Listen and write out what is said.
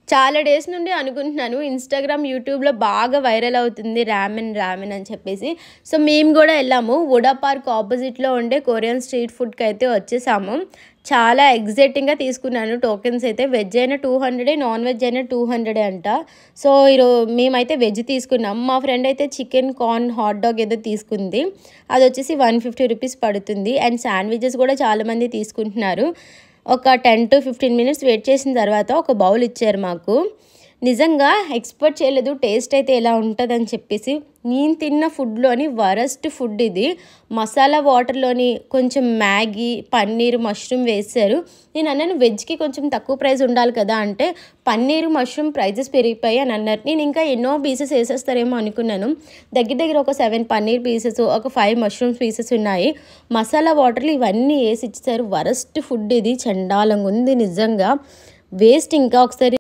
చాలా డేస్ నుండి అనుకుంటున్నాను. ఇన్‌స్టాగ్రామ్, యూట్యూబ్‌లో బాగా వైరల్ అవుతుంది రామెన్ అని చెప్పేసి. సో, మేము గూడా ఎళ్ళాము. వుడా పార్క్ ఆపోజిట్‌లో ఉండే కొరియన్ స్ట్రీట్ ఫుడ్‌కైతే వచ్చేసాము. చాలా ఎక్సైటింగ్‌గా తీసుకున్నాను టోకెన్స్ అయితే. వెజ్ అయినా 200, నాన్ వెజ్ అయినా 200 అంట. సో, మేమైతే వెజ్ తీసుకున్నాం. మా ఫ్రెండ్ అయితే చికెన్ కార్న్ హాట్ డాగ్ ఏదో తీసుకుంది. అదొచ్చేసి 150 రూపీస్ పడుతుంది. అండ్ శాండ్‌విచెస్ కూడా చాలామంది తీసుకుంటున్నారు. ఒక 10-15 మినిట్స్ వెయిట్ చేసిన తర్వాత ఒక బౌల్ ఇచ్చారు మాకు. నిజంగా ఎక్స్‌పెక్ట్ చేయలేదు టేస్ట్ అయితే ఎలా ఉంటదని చెప్పేసి. నేను తిన్న ఫుడ్‌లోని వరస్ట్ ఫుడ్ ఇది. మసాలా వాటర్‌లోని కొంచెం మ్యాగీ, పన్నీర్, మష్రూమ్ వేశారు. నేను అన్నాను వెజ్‌కి కొంచెం తక్కువ ప్రైస్ ఉండాలి కదా అంటే, పన్నీరు, మష్రూమ్ ప్రైజెస్ పెరిగిపోయాయి అని అన్నారు. నేను ఇంకా ఎన్నో పీసెస్ ఏసేస్తారేమో అనుకున్నాను. దగ్గర దగ్గర ఒక 7 పన్నీర్ పీసెస్, ఒక 5 మష్రూమ్ పీసెస్ ఉన్నాయి. మసాలా వాటర్‌లో ఇవన్నీ ఏసి ఇచ్చేసారు. వరస్ట్ ఫుడ్ ఇది. చెండాలంగా ఉంది నిజంగా. వేస్ట్ ఇంకా ఒకసారి